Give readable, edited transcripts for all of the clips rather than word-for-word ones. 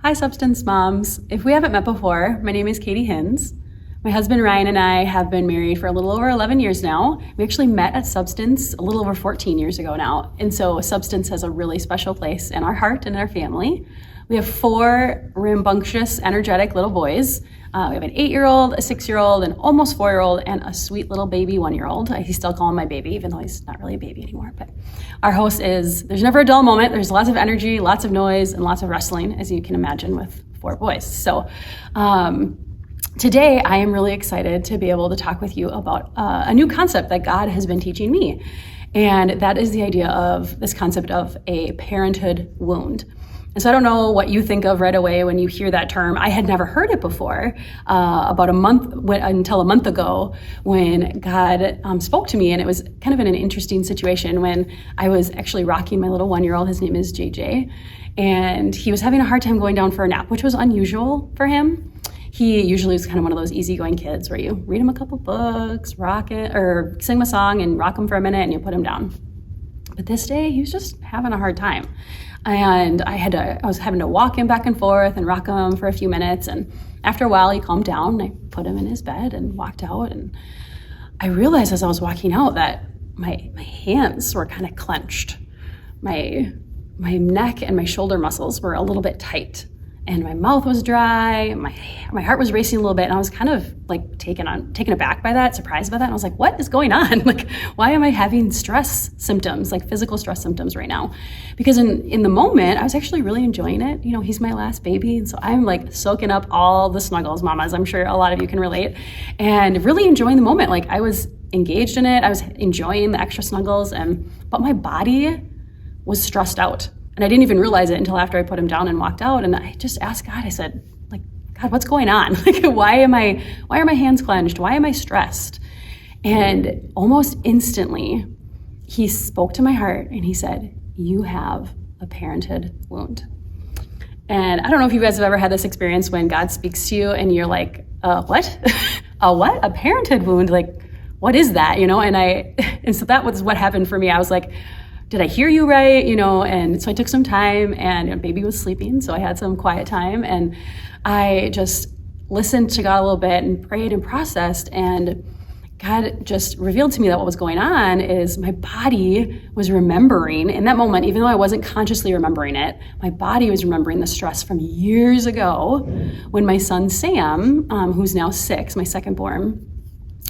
Hi, Substance Moms. If we haven't met before, my name is Katie Hinz. My husband Ryan and I have been married for a little over 11 years now. We actually met at Substance a little over 14 years ago now. And so Substance has a really special place in our heart and in our family. We have 4 rambunctious, energetic little boys. We have an 8-year-old, a 6-year-old, an almost 4-year-old, and a sweet little baby 1-year-old. I still call him my baby, even though he's not really a baby anymore. But our house there's never a dull moment. There's lots of energy, lots of noise, and lots of wrestling, as you can imagine with 4 boys. So today I am really excited to be able to talk with you about a new concept that God has been teaching me. And that is the idea of this concept of a parenthood wound. And so I don't know what you think of right away when you hear that term. I had never heard it before until a month ago when God spoke to me, and it was kind of in an interesting situation when I was actually rocking my little 1-year-old. His name is JJ, and he was having a hard time going down for a nap, which was unusual for him. He usually was kind of one of those easygoing kids where you read him a couple books, rock it, or sing him a song and rock him for a minute and you put him down. But this day he was just having a hard time. And I was having to walk him back and forth and rock him for a few minutes. And after a while, he calmed down. I put him in his bed and walked out. And I realized as I was walking out that my hands were kind of clenched. My neck and my shoulder muscles were a little bit tight. And my mouth was dry, my heart was racing a little bit, and I was kind of like taken aback by that, surprised by that. And I was like, what is going on? Like, why am I having stress symptoms, like physical stress symptoms right now? Because in the moment, I was actually really enjoying it. You know, he's my last baby, and so I'm like soaking up all the snuggles, mamas. I'm sure a lot of you can relate, and really enjoying the moment. Like, I was engaged in it, I was enjoying the extra snuggles, but my body was stressed out. And I didn't even realize it until after I put him down and walked out. And I just asked God, I said, like, God, what's going on? Like, why are my hands clenched? Why am I stressed? And almost instantly, he spoke to my heart and he said, you have a parenthood wound. And I don't know if you guys have ever had this experience when God speaks to you and you're like, what? A what? A parenthood wound? Like, what is that? You know? And so that was what happened for me. I was like, did I hear you right? You know, and so I took some time, and baby was sleeping, so I had some quiet time, and I just listened to God a little bit and prayed and processed, and God just revealed to me that what was going on is my body was remembering in that moment, even though I wasn't consciously remembering it, my body was remembering the stress from years ago when my son Sam, who's now 6, my second born,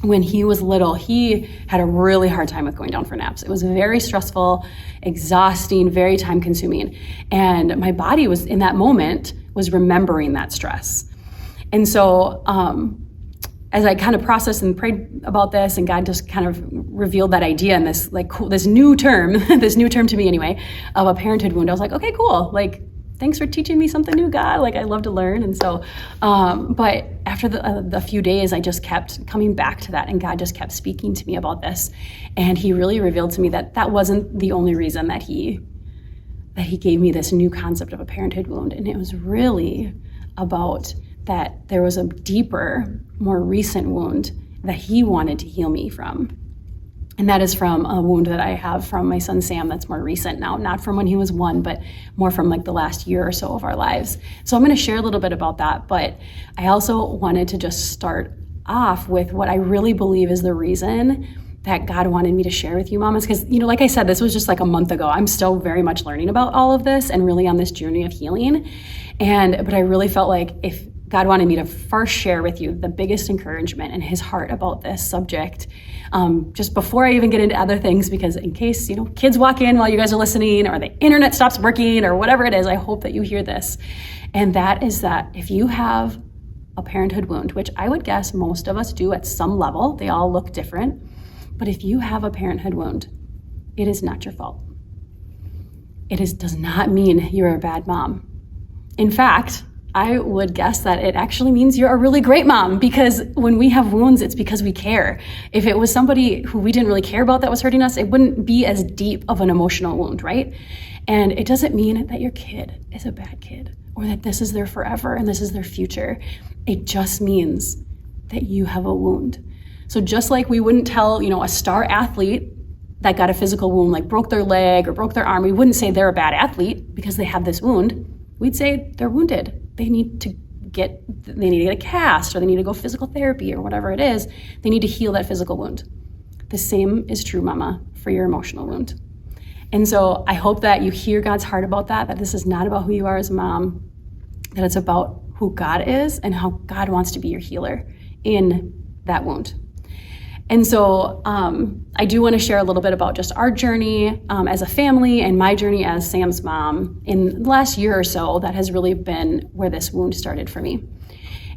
when he was little, he had a really hard time with going down for naps. It was very stressful, exhausting, very time consuming. And my body was, in that moment, was remembering that stress. And so as I kind of processed and prayed about this, and God just kind of revealed that idea and this like cool, this new term to me anyway, of a parenthood wound, I was like, okay, cool. Like, thanks for teaching me something new, God. Like, I love to learn. And so, but after the few days, I just kept coming back to that, and God just kept speaking to me about this. And he really revealed to me that wasn't the only reason that he gave me this new concept of a parenthood wound. And it was really about that there was a deeper, more recent wound that he wanted to heal me from. And that is from a wound that I have from my son Sam that's more recent now, not from when he was 1, but more from like the last year or so of our lives. So I'm going to share a little bit about that, but I also wanted to just start off with what I really believe is the reason that God wanted me to share with you, mamas, because, you know, like I said, this was just like a month ago. I'm still very much learning about all of this and really on this journey of healing. But I really felt like if God wanted me to first share with you the biggest encouragement in his heart about this subject, just before I even get into other things, because in case, you know, kids walk in while you guys are listening, or the internet stops working, or whatever it is, I hope that you hear this. And that is that if you have a parenthood wound, which I would guess most of us do at some level, they all look different, but if you have a parenthood wound, it is not your fault. Does not mean you're a bad mom. In fact, I would guess that it actually means you're a really great mom, because when we have wounds, it's because we care. If it was somebody who we didn't really care about that was hurting us, it wouldn't be as deep of an emotional wound, right? And it doesn't mean that your kid is a bad kid or that this is their forever and this is their future. It just means that you have a wound. So just like we wouldn't tell, you know, a star athlete that got a physical wound, like broke their leg or broke their arm, we wouldn't say they're a bad athlete because they have this wound. We'd say they're wounded. they need to get a cast, or they need to go physical therapy, or whatever it is. They need to heal that physical wound. The same is true, Mama, for your emotional wound. And so I hope that you hear God's heart about that this is not about who you are as a mom, that it's about who God is and how God wants to be your healer in that wound. And so I do want to share a little bit about just our journey as a family and my journey as Sam's mom in the last year or so. That has really been where this wound started for me.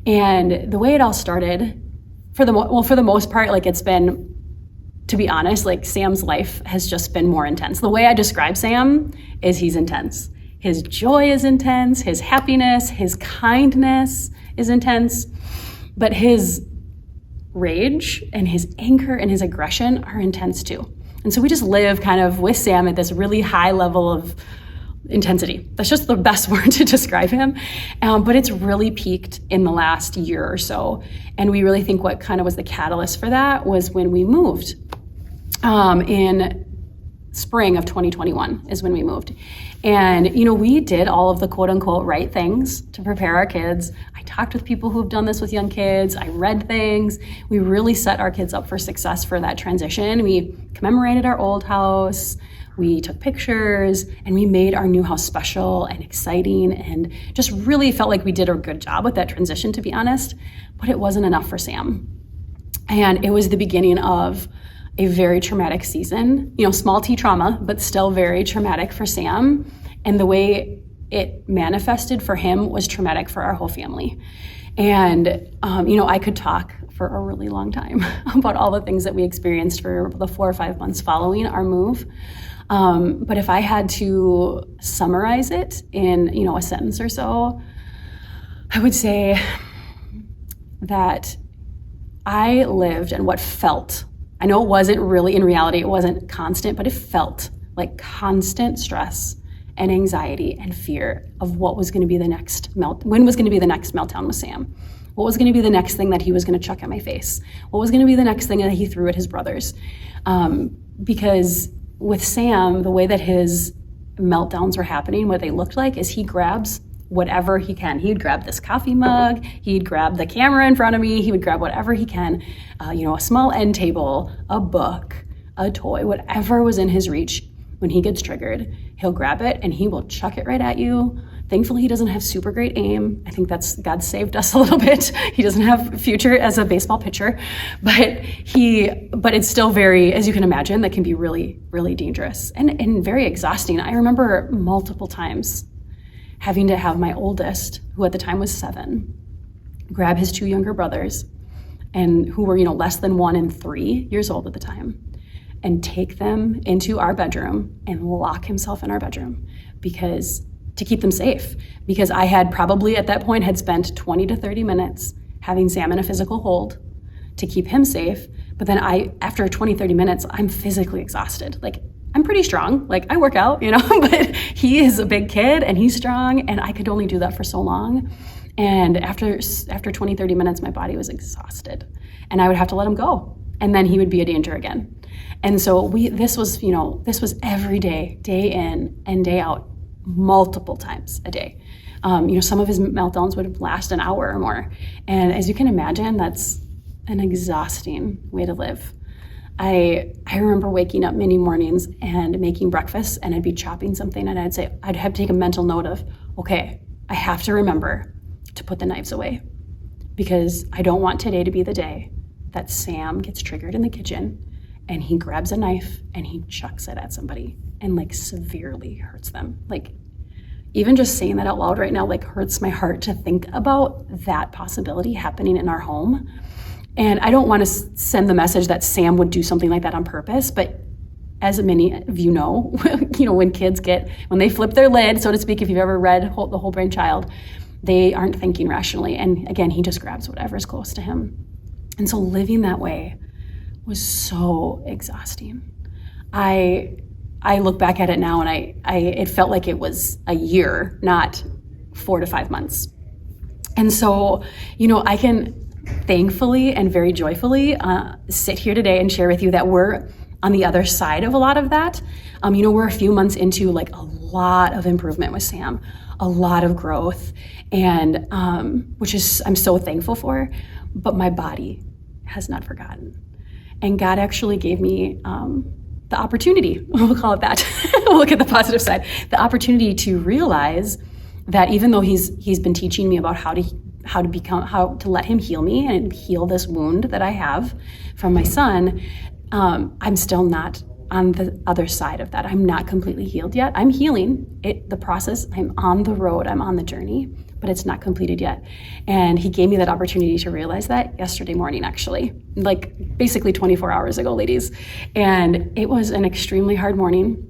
And the way it all started, for the most part, like it's been, to be honest, like Sam's life has just been more intense. The way I describe Sam is he's intense. His joy is intense, his happiness, his kindness is intense, but his rage and his anger and his aggression are intense too. And so we just live kind of with Sam at this really high level of intensity. That's just the best word to describe him. But it's really peaked in the last year or so. And we really think what kind of was the catalyst for that was when we moved. In spring of 2021 is when we moved. And, we did all of the quote unquote right things to prepare our kids. I talked with people who have done this with young kids. I read things. We really set our kids up for success for that transition. We commemorated our old house. We took pictures, and we made our new house special and exciting, and just really felt like we did a good job with that transition, to be honest. But it wasn't enough for Sam. And it was the beginning of a very traumatic season, small t trauma, but still very traumatic for Sam. And the way it manifested for him was traumatic for our whole family. And, I could talk for a really long time about all the things that we experienced for the 4 or 5 months following our move. But if I had to summarize it in, a sentence or so, I would say that I lived in what felt, I know it wasn't really, in reality, it wasn't constant, but it felt like constant stress and anxiety and fear of what was going to be the next when was going to be the next meltdown with Sam? What was going to be the next thing that he was going to chuck at my face? What was going to be the next thing that he threw at his brothers? Because with Sam, the way that his meltdowns were happening, what they looked like is he grabs whatever he can. He'd grab this coffee mug, he'd grab the camera in front of me, he would grab whatever he can, a small end table, a book, a toy, whatever was in his reach. When he gets triggered, he'll grab it and he will chuck it right at you. Thankfully, he doesn't have super great aim. I think that's God saved us a little bit. He doesn't have a future as a baseball pitcher, but it's still very, as you can imagine, that can be really, really dangerous and very exhausting. I remember multiple times having to have my oldest, who at the time was 7, grab his 2 younger brothers, and who were, less than 1 and 3 years old at the time, and take them into our bedroom and lock himself in our bedroom to keep them safe. Because I had probably at that point had spent 20 to 30 minutes having Sam in a physical hold to keep him safe. But then after 20, 30 minutes, I'm physically exhausted. Like, I'm pretty strong, like I work out, but he is a big kid and he's strong, and I could only do that for so long. And after 20, 30 minutes, my body was exhausted and I would have to let him go, and then he would be a danger again. And so this was every day, day in and day out, multiple times a day. Some of his meltdowns would last an hour or more. And as you can imagine, that's an exhausting way to live. I remember waking up many mornings and making breakfast, and I'd be chopping something, and I'd have to take a mental note of, okay, I have to remember to put the knives away, because I don't want today to be the day that Sam gets triggered in the kitchen and he grabs a knife and he chucks it at somebody and severely hurts them. Even just saying that out loud right now, hurts my heart to think about that possibility happening in our home. And I don't want to send the message that Sam would do something like that on purpose, but as many of you know, when they flip their lid, so to speak, if you've ever read The Whole Brain Child, they aren't thinking rationally. And again, he just grabs whatever's close to him. And so living that way was so exhausting. I look back at it now, and it felt like it was a year, not 4 to 5 months. And so, I can thankfully and very joyfully sit here today and share with you that we're on the other side of a lot of that. We're a few months into a lot of improvement with Sam, a lot of growth, and which is I'm so thankful for. But my body has not forgotten, and God actually gave me the opportunity. We'll call it that. We'll look at the positive side. The opportunity to realize that even though he's been teaching me about how to let him heal me and heal this wound that I have from my son, I'm still not on the other side of that. I'm not completely healed yet. I'm healing the process. I'm on the road. I'm on the journey, but it's not completed yet. And he gave me that opportunity to realize that yesterday morning, actually, like basically 24 hours ago, ladies. And it was an extremely hard morning.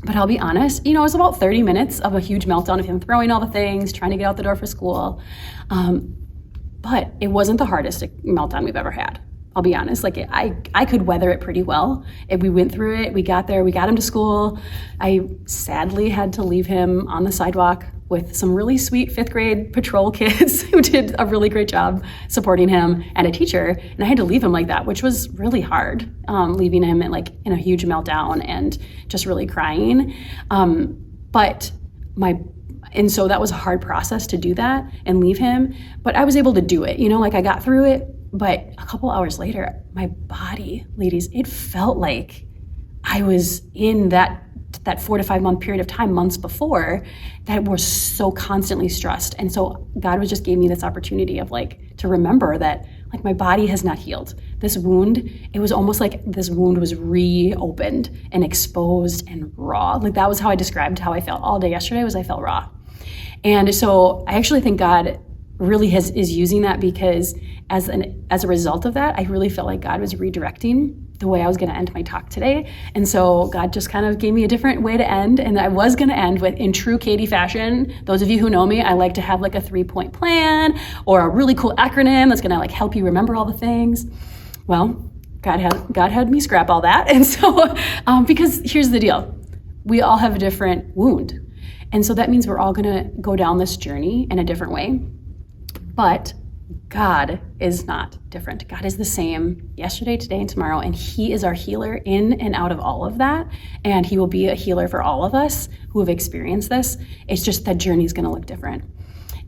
But I'll be honest, it was about 30 minutes of a huge meltdown of him throwing all the things, trying to get out the door for school. But it wasn't the hardest meltdown we've ever had. I'll be honest, like I could weather it pretty well. We went through it, we got there, we got him to school. I sadly had to leave him on the sidewalk with some really sweet 5th grade patrol kids who did a really great job supporting him, and a teacher. And I had to leave him like that, which was really hard, leaving him in a huge meltdown and just really crying. And so that was a hard process to do that and leave him, but I was able to do it, I got through it. But a couple hours later, my body, ladies, it felt like I was in that 4 to 5 month period of time, months before, that was so constantly stressed. And so God just gave me this opportunity of to remember that my body has not healed. This wound, it was almost like this wound was reopened and exposed and raw. That was how I described how I felt all day yesterday. I felt raw. And so I actually think God really is using that, because as a result of that, I really felt like God was redirecting the way I was going to end my talk today. And so God just kind of gave me a different way to end. And I was going to end with, in true Katie fashion, those of you who know me, I like to have a 3-point plan or a really cool acronym that's going to help you remember all the things. Well, God had me scrap all that. And so, because here's the deal, we all have a different wound. And so that means we're all going to go down this journey in a different way. But God is not different. God is the same yesterday, today, and tomorrow, and he is our healer in and out of all of that, and he will be a healer for all of us who have experienced this. It's just that journey is going to look different.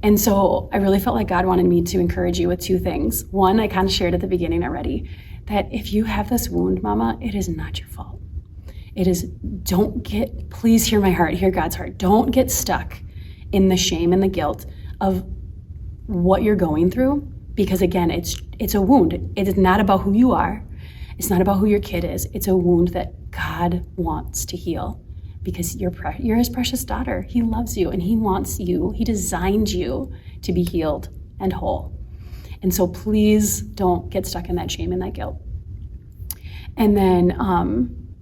And so I really felt like God wanted me to encourage you with 2 things. One, I kind of shared at the beginning already, that if you have this wound, mama, it is not your fault. Please hear my heart, hear God's heart. Don't get stuck in the shame and the guilt of what you're going through, because again, it's a wound. It is not about who you are. It's not about who your kid is. It's a wound that God wants to heal, because you're his precious daughter. He loves you and he wants you. He designed you to be healed and whole. And so please don't get stuck in that shame and that guilt. And then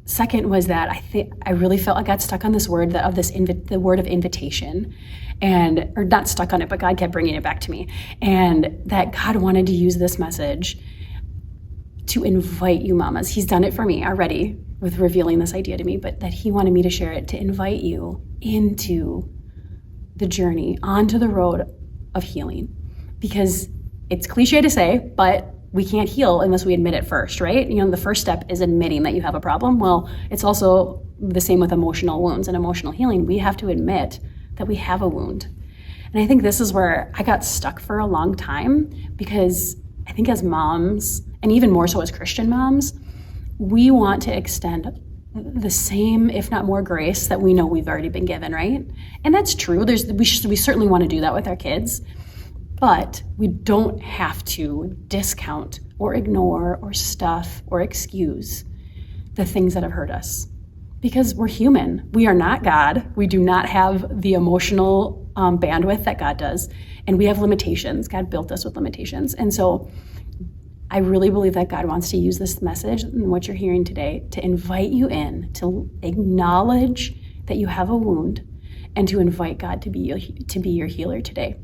second was that I really felt I got stuck on this word the word of invitation, or not stuck on it, but God kept bringing it back to me, and that God wanted to use this message to invite you mamas. He's done it for me already with revealing this idea to me, but that he wanted me to share it, to invite you into the journey, onto the road of healing, because it's cliche to say, but we can't heal unless we admit it first, right? The first step is admitting that you have a problem. Well, it's also the same with emotional wounds and emotional healing. We have to admit that we have a wound. And I think this is where I got stuck for a long time, because I think as moms, and even more so as Christian moms, we want to extend the same, if not more, grace that we know we've already been given, right? And that's true. We certainly want to do that with our kids. But we don't have to discount or ignore or stuff or excuse the things that have hurt us, because we're human. We are not God. We do not have the emotional bandwidth that God does, and we have limitations. God built us with limitations. And so I really believe that God wants to use this message and what you're hearing today to invite you in, to acknowledge that you have a wound, and to invite God to be your healer today.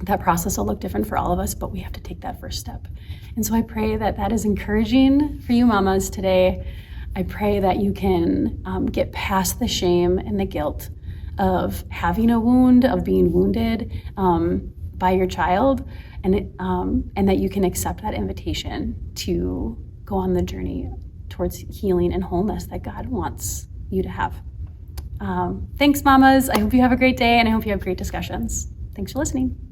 That process will look different for all of us, but we have to take that first step. And so I pray that is encouraging for you mamas today. I pray that you can get past the shame and the guilt of having a wound, of being wounded by your child, and that you can accept that invitation to go on the journey towards healing and wholeness that God wants you to have. Thanks, mamas. I hope you have a great day, and I hope you have great discussions. Thanks for listening.